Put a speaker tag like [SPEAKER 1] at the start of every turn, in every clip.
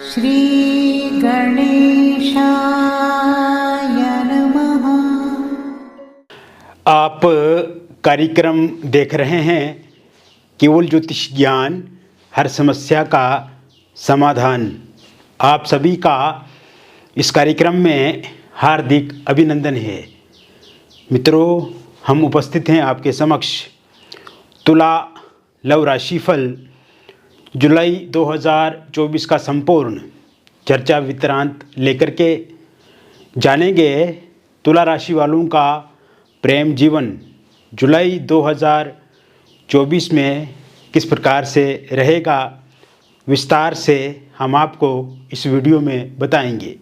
[SPEAKER 1] श्री गणेशाय नमः।
[SPEAKER 2] आप कार्यक्रम देख रहे हैं केवल ज्योतिष ज्ञान, हर समस्या का समाधान। आप सभी का इस कार्यक्रम में हार्दिक अभिनंदन है। मित्रों, हम उपस्थित हैं आपके समक्ष तुला लव राशिफल जुलाई 2024 का संपूर्ण चर्चा वितरांत लेकर के जानेंगे। तुला राशि वालों का प्रेम जीवन जुलाई 2024 में किस प्रकार से रहेगा, विस्तार से हम आपको इस वीडियो में बताएंगे।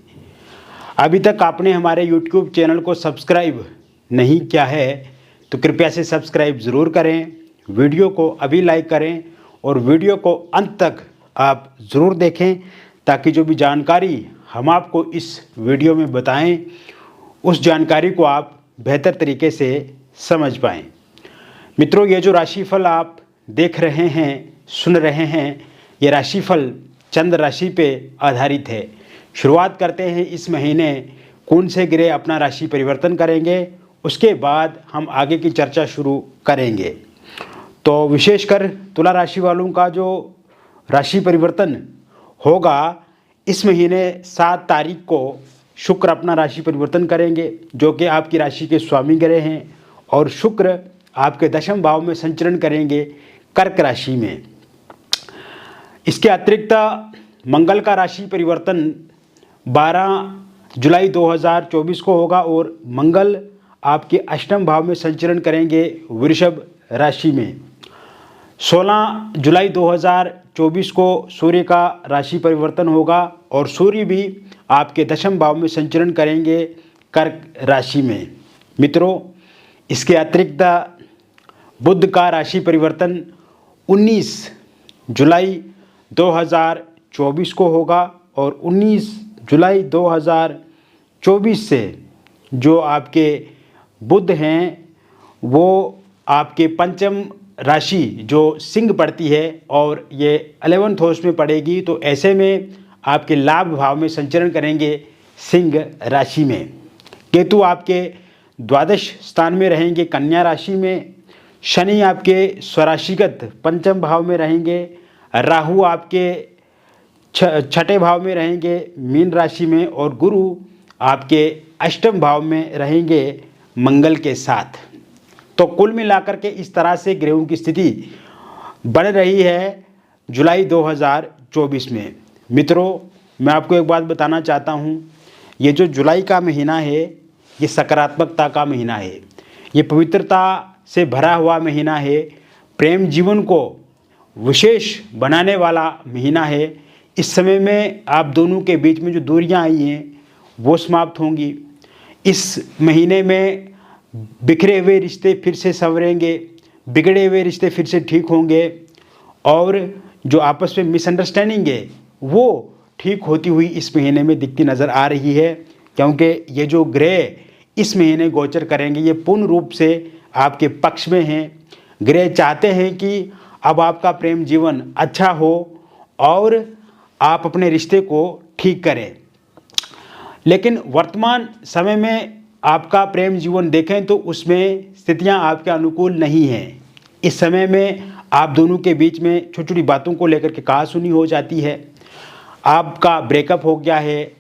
[SPEAKER 2] अभी तक आपने हमारे YouTube चैनल को सब्सक्राइब नहीं किया है तो कृपया से सब्सक्राइब ज़रूर करें, वीडियो को अभी लाइक करें और वीडियो को अंत तक आप ज़रूर देखें ताकि जो भी जानकारी हम आपको इस वीडियो में बताएं उस जानकारी को आप बेहतर तरीके से समझ पाएं। मित्रों, ये जो राशिफल आप देख रहे हैं, सुन रहे हैं, ये राशिफल चंद्र राशि पे आधारित है। शुरुआत करते हैं इस महीने कौन से ग्रह अपना राशि परिवर्तन करेंगे, उसके बाद हम आगे की चर्चा शुरू करेंगे। तो विशेषकर तुला राशि वालों का जो राशि परिवर्तन होगा, इस महीने 7 तारीख को शुक्र अपना राशि परिवर्तन करेंगे, जो कि आपकी राशि के स्वामी ग्रह हैं, और शुक्र आपके दशम भाव में संचरण करेंगे कर्क राशि में। इसके अतिरिक्त मंगल का राशि परिवर्तन 12 जुलाई 2024 को होगा और मंगल आपके अष्टम भाव में संचरण करेंगे वृषभ राशि में। 16 जुलाई 2024 को सूर्य का राशि परिवर्तन होगा और सूर्य भी आपके दशम भाव में संचरण करेंगे कर्क राशि में। मित्रों, इसके अतिरिक्त बुध का राशि परिवर्तन 19 जुलाई 2024 को होगा और 19 जुलाई 2024 से जो आपके बुध हैं वो आपके पंचम राशि जो सिंह पड़ती है और ये 11th हाउस में पड़ेगी, तो ऐसे में आपके लाभ भाव में संचरण करेंगे सिंह राशि में। केतु आपके द्वादश स्थान में रहेंगे कन्या राशि में, शनि आपके स्वराशिगत पंचम भाव में रहेंगे, राहु आपके छठे भाव में रहेंगे मीन राशि में, और गुरु आपके अष्टम भाव में रहेंगे मंगल के साथ। तो कुल मिलाकर के इस तरह से ग्रहों की स्थिति बन रही है जुलाई 2024 में। मित्रों, मैं आपको एक बात बताना चाहता हूँ, ये जो जुलाई का महीना है ये सकारात्मकता का महीना है, ये पवित्रता से भरा हुआ महीना है, प्रेम जीवन को विशेष बनाने वाला महीना है। इस समय में आप दोनों के बीच में जो दूरियां आई हैं वो समाप्त होंगी। इस महीने में बिखरे हुए रिश्ते फिर से संवरेंगे, बिगड़े हुए रिश्ते फिर से ठीक होंगे, और जो आपस में मिसअंडरस्टैंडिंग है वो ठीक होती हुई इस महीने में दिखती नज़र आ रही है, क्योंकि ये जो ग्रह इस महीने गोचर करेंगे ये पूर्ण रूप से आपके पक्ष में हैं। ग्रह चाहते हैं कि अब आपका प्रेम जीवन अच्छा हो और आप अपने रिश्ते को ठीक करें, लेकिन वर्तमान समय में आपका प्रेम जीवन देखें तो उसमें स्थितियां आपके अनुकूल नहीं हैं। इस समय में आप दोनों के बीच में छोटी छोटी बातों को लेकर के कहासुनी हो जाती है, आपका ब्रेकअप हो गया है।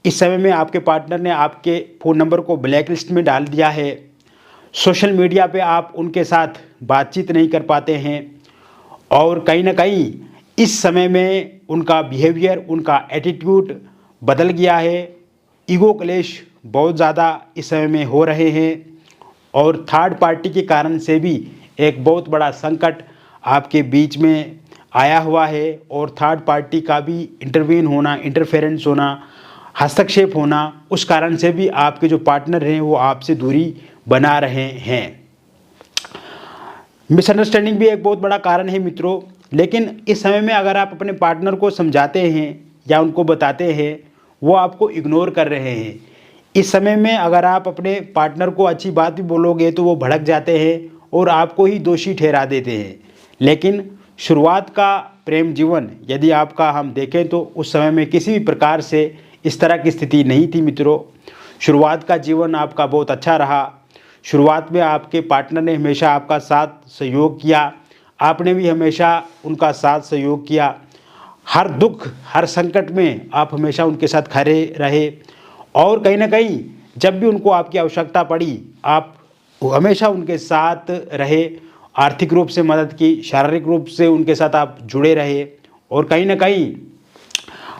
[SPEAKER 2] इस समय में आपके पार्टनर ने आपके फ़ोन नंबर को ब्लैक लिस्ट में डाल दिया है, सोशल मीडिया पे आप उनके साथ बातचीत नहीं कर पाते हैं, और कहीं ना कहीं इस समय में उनका बिहेवियर, उनका एटीट्यूड बदल गया है। ईगो क्लेश बहुत ज़्यादा इस समय में हो रहे हैं, और थर्ड पार्टी के कारण से भी एक बहुत बड़ा संकट आपके बीच में आया हुआ है, और थर्ड पार्टी का भी इंटरवीन होना, इंटरफेरेंस होना, हस्तक्षेप होना, उस कारण से भी आपके जो पार्टनर हैं वो आपसे दूरी बना रहे हैं। मिसअंडरस्टैंडिंग भी एक बहुत बड़ा कारण है मित्रों, लेकिन इस समय में अगर आप अपने पार्टनर को समझाते हैं या उनको बताते हैं, वो आपको इग्नोर कर रहे हैं। इस समय में अगर आप अपने पार्टनर को अच्छी बात भी बोलोगे तो वो भड़क जाते हैं और आपको ही दोषी ठहरा देते हैं। लेकिन शुरुआत का प्रेम जीवन यदि आपका हम देखें तो उस समय में किसी भी प्रकार से इस तरह की स्थिति नहीं थी मित्रों। शुरुआत का जीवन आपका बहुत अच्छा रहा। शुरुआत में आपके पार्टनर ने हमेशा आपका साथ सहयोग किया, आपने भी हमेशा उनका साथ सहयोग किया। हर दुख हर संकट में आप हमेशा उनके साथ खड़े रहे और कहीं ना कहीं जब भी उनको आपकी आवश्यकता पड़ी आप हमेशा उनके साथ रहे। आर्थिक रूप से मदद की, शारीरिक रूप से उनके साथ आप जुड़े रहे और कहीं ना कहीं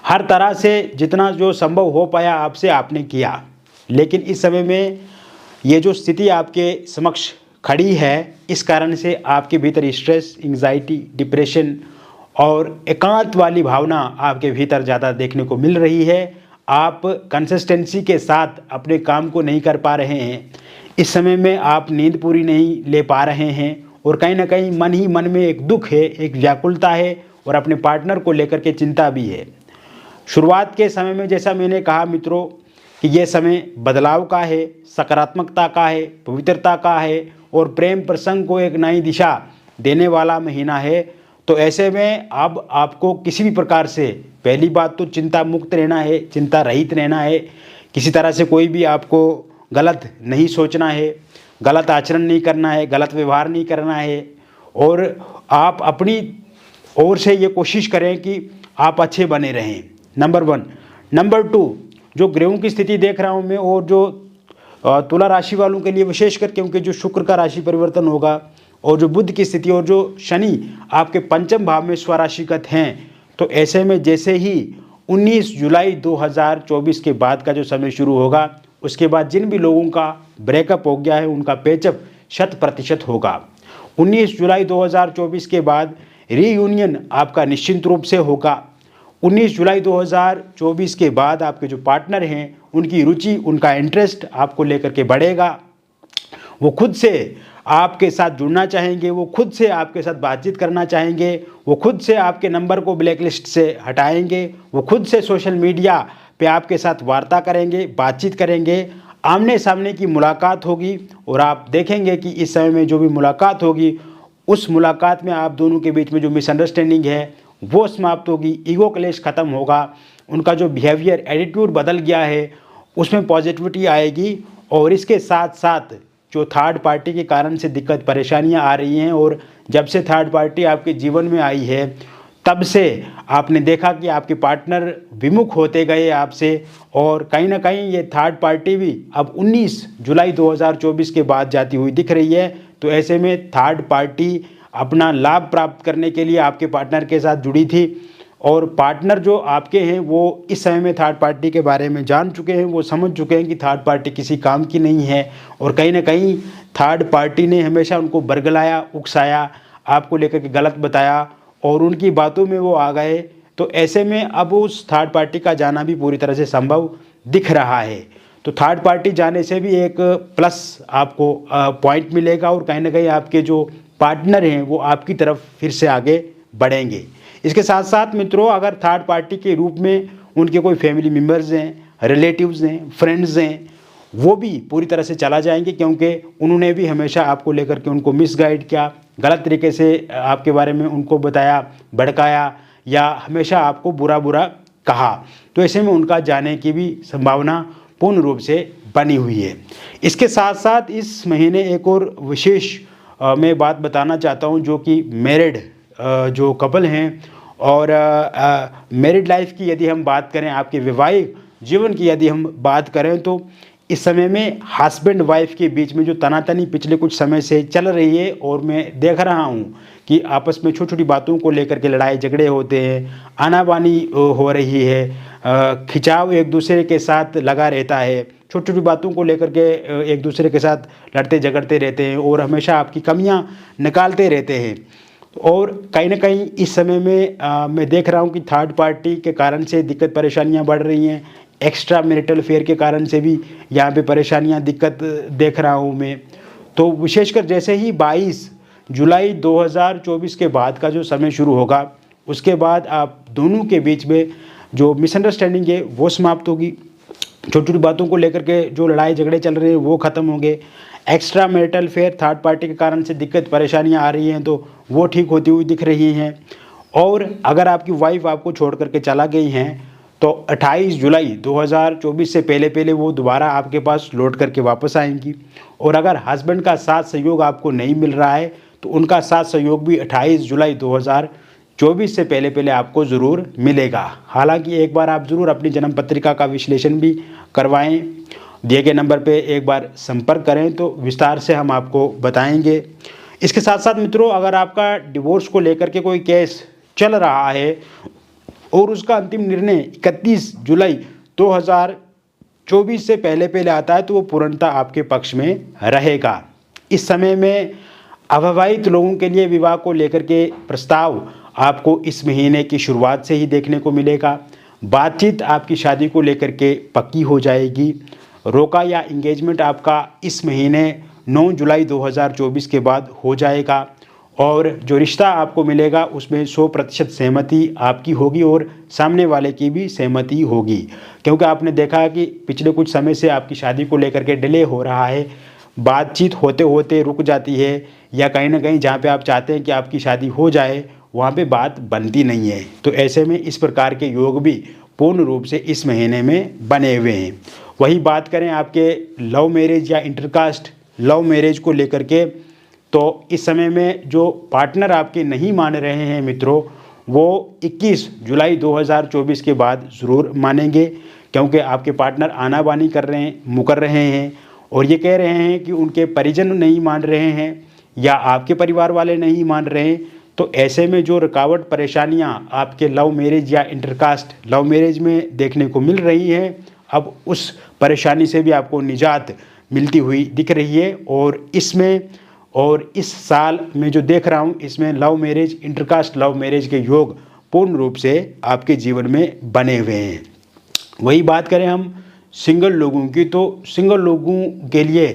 [SPEAKER 2] हर तरह से जितना जो संभव हो पाया आपसे आपने किया। लेकिन इस समय में ये जो स्थिति आपके समक्ष खड़ी है इस कारण से आपके भीतर स्ट्रेस, एंग्जाइटी, डिप्रेशन और एकांत वाली भावना आपके भीतर ज़्यादा देखने को मिल रही है। आप कंसिस्टेंसी के साथ अपने काम को नहीं कर पा रहे हैं। इस समय में आप नींद पूरी नहीं ले पा रहे हैं और कहीं ना कहीं मन ही मन में एक दुख है, एक व्याकुलता है और अपने पार्टनर को लेकर के चिंता भी है। शुरुआत के समय में जैसा मैंने कहा मित्रों कि ये समय बदलाव का है, सकारात्मकता का है, पवित्रता का है और प्रेम प्रसंग को एक नई दिशा देने वाला महीना है। तो ऐसे में अब आपको किसी भी प्रकार से पहली बात तो चिंता मुक्त रहना है, चिंता रहित रहना है। किसी तरह से कोई भी आपको गलत नहीं सोचना है, गलत आचरण नहीं करना है, गलत व्यवहार नहीं करना है और आप अपनी ओर से ये कोशिश करें कि आप अच्छे बने रहें, नंबर 1। नंबर 2, जो ग्रहों की स्थिति देख रहा हूँ मैं और जो तुला राशि वालों के लिए विशेषकर क्योंकि जो शुक्र का राशि परिवर्तन होगा और जो बुध की स्थिति और जो शनि आपके पंचम भाव में स्वराशिगत हैं, तो ऐसे में जैसे ही 19 जुलाई 2024 के बाद का जो समय शुरू होगा उसके बाद जिन भी लोगों का ब्रेकअप हो गया है उनका पेचअप 100% होगा। 19 जुलाई 2024 के बाद रीयूनियन आपका निश्चिंत रूप से होगा। 19 जुलाई 2024 के बाद आपके जो पार्टनर हैं उनकी रुचि, उनका इंटरेस्ट आपको लेकर के बढ़ेगा। वो खुद से आपके साथ जुड़ना चाहेंगे, वो खुद से आपके साथ बातचीत करना चाहेंगे, वो खुद से आपके नंबर को ब्लैकलिस्ट से हटाएंगे, वो खुद से सोशल मीडिया पे आपके साथ वार्ता करेंगे, बातचीत करेंगे, आमने सामने की मुलाकात होगी और आप देखेंगे कि इस समय में जो भी मुलाकात होगी उस मुलाकात में आप दोनों के बीच में जो मिसअंडरस्टैंडिंग है वो समाप्त होगी, ईगो क्लेश ख़त्म होगा, उनका जो बिहेवियर, एटीट्यूड बदल गया है उसमें पॉजिटिविटी आएगी। और इसके साथ साथ जो थर्ड पार्टी के कारण से दिक्कत परेशानियां आ रही हैं और जब से थर्ड पार्टी आपके जीवन में आई है तब से आपने देखा कि आपके पार्टनर विमुख होते गए आपसे और कहीं ना कहीं ये थर्ड पार्टी भी अब 19 जुलाई 2024 के बाद जाती हुई दिख रही है। तो ऐसे में थर्ड पार्टी अपना लाभ प्राप्त करने के लिए आपके पार्टनर के साथ जुड़ी थी और पार्टनर जो आपके हैं वो इस समय में थर्ड पार्टी के बारे में जान चुके हैं, वो समझ चुके हैं कि थर्ड पार्टी किसी काम की नहीं है और कहीं ना कहीं थर्ड पार्टी ने हमेशा उनको बरगलाया, उकसाया, आपको लेकर के गलत बताया और उनकी बातों में वो आ गए। तो ऐसे में अब उस थर्ड पार्टी का जाना भी पूरी तरह से संभव दिख रहा है। तो थर्ड पार्टी जाने से भी एक प्लस आपको पॉइंट मिलेगा और कहीं ना कहीं आपके जो पार्टनर हैं वो आपकी तरफ फिर से आगे बढ़ेंगे। इसके साथ साथ मित्रों अगर थर्ड पार्टी के रूप में उनके कोई फैमिली मेम्बर्स हैं, रिलेटिव्स हैं, फ्रेंड्स हैं, वो भी पूरी तरह से चला जाएंगे क्योंकि उन्होंने भी हमेशा आपको लेकर के उनको मिसगाइड किया, गलत तरीके से आपके बारे में उनको बताया, भड़काया या हमेशा आपको बुरा बुरा कहा। तो ऐसे में उनका जाने की भी संभावना पूर्ण रूप से बनी हुई है। इसके साथ साथ इस महीने एक और विशेष मैं बात बताना चाहता हूँ जो कि मैरिड जो कपल हैं और मैरिड लाइफ की यदि हम बात करें, आपके वैवाहिक जीवन की यदि हम बात करें तो इस समय में हस्बैंड वाइफ के बीच में जो तनातनी पिछले कुछ समय से चल रही है और मैं देख रहा हूँ कि आपस में छोटी छोटी बातों को लेकर के लड़ाई झगड़े होते हैं, आनाबानी हो रही है, खिंचाव एक दूसरे के साथ लगा रहता है, छोटी छोटी बातों को लेकर के एक दूसरे के साथ लड़ते झगड़ते रहते हैं और हमेशा आपकी कमियाँ निकालते रहते हैं। और कहीं ना कहीं इस समय में मैं देख रहा हूँ कि थर्ड पार्टी के कारण से दिक्कत परेशानियाँ बढ़ रही हैं, एक्स्ट्रा मैरिटल अफेयर के कारण से भी यहाँ पे परेशानियाँ दिक्कत देख रहा हूँ मैं। तो विशेषकर जैसे ही 22 जुलाई 2024 के बाद का जो समय शुरू होगा उसके बाद आप दोनों के बीच में जो मिसअंडरस्टैंडिंग है वो समाप्त होगी, छोटी छोटी बातों को लेकर के जो लड़ाई झगड़े चल रहे हैं वो ख़त्म होंगे, extra marital affair third party के कारण से दिक्कत परेशानियां आ रही हैं तो वो ठीक होती हुई दिख रही हैं और अगर आपकी वाइफ आपको छोड़ करके चला गई हैं तो 28 जुलाई 2024 से पहले पहले वो दोबारा आपके पास लौट करके वापस आएंगी। और अगर हस्बैंड का साथ सहयोग आपको नहीं मिल रहा है तो उनका साथ सहयोग भी 28 जुलाई 2024 से पहले पहले आपको ज़रूर मिलेगा। हालांकि एक बार आप ज़रूर अपनी जन्म पत्रिका का विश्लेषण भी करवाएं। दिए गए नंबर पे एक बार संपर्क करें तो विस्तार से हम आपको बताएंगे। इसके साथ साथ मित्रों, अगर आपका डिवोर्स को लेकर के कोई केस चल रहा है और उसका अंतिम निर्णय 31 जुलाई 2024 से पहले पहले आता है तो वो पूर्णतः आपके पक्ष में रहेगा। इस समय में अविवाहित लोगों के लिए विवाह को लेकर के प्रस्ताव आपको इस महीने की शुरुआत से ही देखने को मिलेगा। बातचीत आपकी शादी को लेकर के पक्की हो जाएगी। रोका या इंगेजमेंट आपका इस महीने 9 जुलाई 2024 के बाद हो जाएगा। और जो रिश्ता आपको मिलेगा उसमें 100% सहमति आपकी होगी और सामने वाले की भी सहमति होगी, क्योंकि आपने देखा कि पिछले कुछ समय से आपकी शादी को लेकर के डिले हो रहा है, बातचीत होते होते रुक जाती है, या कहीं ना कहीं जहाँ पे आप चाहते हैं कि आपकी शादी हो जाए वहाँ पे बात बनती नहीं है। तो ऐसे में इस प्रकार के योग भी पूर्ण रूप से इस महीने में बने हुए हैं। वही बात करें आपके लव मैरिज या इंटरकास्ट लव मैरिज को लेकर के, तो इस समय में जो पार्टनर आपके नहीं मान रहे हैं मित्रों, वो 21 जुलाई 2024 के बाद ज़रूर मानेंगे, क्योंकि आपके पार्टनर आनाबानी कर रहे हैं, मुकर रहे हैं और ये कह रहे हैं कि उनके परिजन नहीं मान रहे हैं या आपके परिवार वाले नहीं मान रहे हैं। तो ऐसे में जो रुकावट परेशानियां आपके लव मैरिज या इंटरकास्ट लव मैरिज में देखने को मिल रही हैं, अब उस परेशानी से भी आपको निजात मिलती हुई दिख रही है। और इस साल में जो देख रहा हूँ इसमें love marriage intercaste love marriage के योग पूर्ण रूप से आपके जीवन में बने हुए हैं। वही बात करें हम सिंगल लोगों की, तो सिंगल लोगों के लिए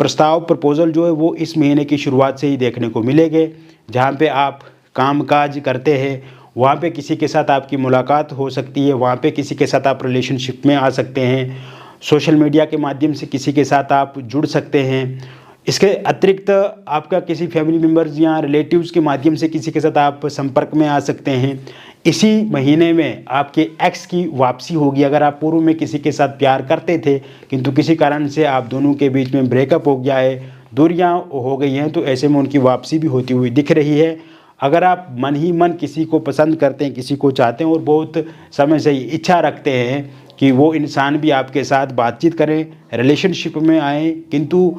[SPEAKER 2] प्रपोजल जो है वो इस महीने की शुरुआत से ही देखने को मिलेंगे। जहाँ पे आप कामकाज करते हैं वहाँ पे किसी के साथ आपकी मुलाकात हो सकती है, वहाँ पे किसी के साथ आप रिलेशनशिप में आ सकते हैं, सोशल मीडिया के माध्यम से किसी के साथ आप जुड़ सकते हैं। इसके अतिरिक्त आपका किसी फैमिली मेम्बर्स या रिलेटिव्स के माध्यम से किसी के साथ आप संपर्क में आ सकते हैं। इसी महीने में आपके एक्स की वापसी होगी। अगर आप पूर्व में किसी के साथ प्यार करते थे किंतु किसी कारण से आप दोनों के बीच में ब्रेकअप हो गया है, दूरियां हो गई हैं, तो ऐसे में उनकी वापसी भी होती हुई दिख रही है। अगर आप मन ही मन किसी को पसंद करते हैं, किसी को चाहते हैं और बहुत समय से इच्छा रखते हैं कि वो इंसान भी आपके साथ बातचीत करें, रिलेशनशिप में आए, किंतु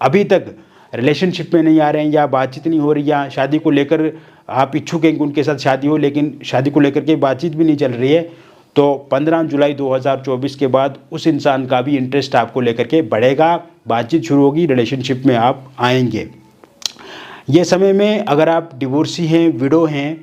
[SPEAKER 2] अभी तक रिलेशनशिप में नहीं आ रहे हैं या बातचीत नहीं हो रही, या शादी को लेकर आप इच्छुक हैं कि उनके साथ शादी हो लेकिन शादी को लेकर के बातचीत भी नहीं चल रही है, तो 15 जुलाई 2024 के बाद उस इंसान का भी इंटरेस्ट आपको लेकर के बढ़ेगा, बातचीत शुरू होगी, रिलेशनशिप में आप आएंगे। ये समय में अगर आप डिवोर्सी हैं, विडो हैं,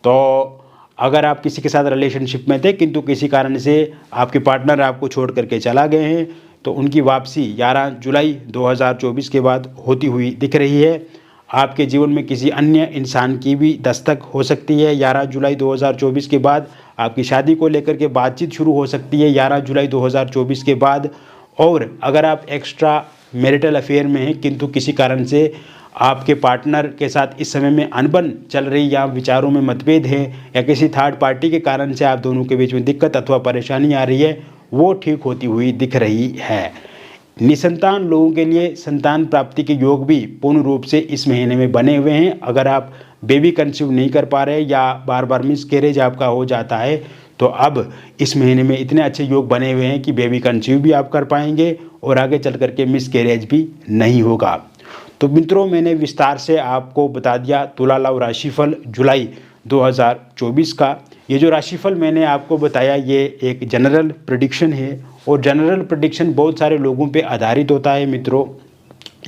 [SPEAKER 2] तो अगर आप किसी के साथ रिलेशनशिप में थे किंतु किसी कारण से आपके पार्टनर आपको छोड़ करके चला गए हैं, तो उनकी वापसी 11 जुलाई 2024 के बाद होती हुई दिख रही है। आपके जीवन में किसी अन्य इंसान की भी दस्तक हो सकती है 11 जुलाई 2024 के बाद। आपकी शादी को लेकर के बातचीत शुरू हो सकती है 11 जुलाई 2024 के बाद। और अगर आप एक्स्ट्रा मैरिटल अफेयर में हैं किंतु किसी कारण से आपके पार्टनर के साथ इस समय में अनबन चल रही या विचारों में मतभेद है या किसी थर्ड पार्टी के कारण से आप दोनों के बीच में दिक्कत अथवा परेशानी आ रही है, वो ठीक होती हुई दिख रही है। निसंतान लोगों के लिए संतान प्राप्ति के योग भी पूर्ण रूप से इस महीने में बने हुए हैं। अगर आप बेबी कंसीव नहीं कर पा रहे या बार बार मिसकैरेज आपका हो जाता है, तो अब इस महीने में इतने अच्छे योग बने हुए हैं कि बेबी कंसीव भी आप कर पाएंगे और आगे चल करके मिसकैरेज भी नहीं होगा। तो मित्रों, मैंने विस्तार से आपको बता दिया तुला लव राशिफल जुलाई 2024 का। ये जो राशिफल मैंने आपको बताया ये एक जनरल प्रेडिक्शन है और जनरल प्रेडिक्शन बहुत सारे लोगों पे आधारित होता है। मित्रों,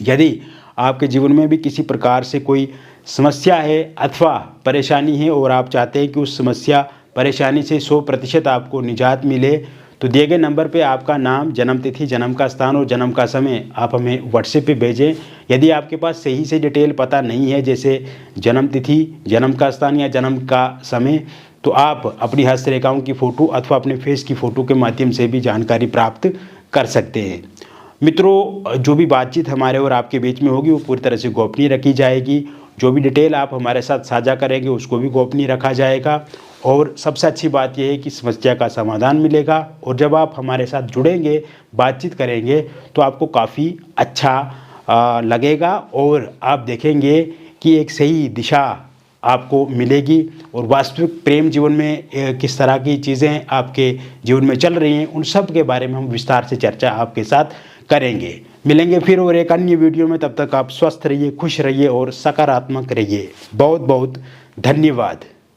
[SPEAKER 2] यदि आपके जीवन में भी किसी प्रकार से कोई समस्या है अथवा परेशानी है और आप चाहते हैं कि उस समस्या परेशानी से 100% आपको निजात मिले, तो दिए गए नंबर पे आपका नाम, जन्म तिथि, जन्म का स्थान और जन्म का समय आप हमें व्हाट्सएप पे भेजें। यदि आपके पास सही से डिटेल पता नहीं है, जैसे जन्म तिथि, जन्म का स्थान या जन्म का समय, तो आप अपनी हस्तरेखाओं की फ़ोटो अथवा अपने फेस की फ़ोटो के माध्यम से भी जानकारी प्राप्त कर सकते हैं। मित्रों, जो भी बातचीत हमारे और आपके बीच में होगी वो पूरी तरह से गोपनीय रखी जाएगी। जो भी डिटेल आप हमारे साथ साझा करेंगे उसको भी गोपनीय रखा जाएगा। और सबसे अच्छी बात यह है कि समस्या का समाधान मिलेगा। और जब आप हमारे साथ जुड़ेंगे, बातचीत करेंगे, तो आपको काफ़ी अच्छा लगेगा और आप देखेंगे कि एक सही दिशा आपको मिलेगी। और वास्तविक प्रेम जीवन में किस तरह की चीज़ें आपके जीवन में चल रही हैं, उन सब के बारे में हम विस्तार से चर्चा आपके साथ करेंगे। मिलेंगे फिर और एक अन्य वीडियो में। तब तक आप स्वस्थ रहिए, खुश रहिए और सकारात्मक रहिए। बहुत बहुत धन्यवाद।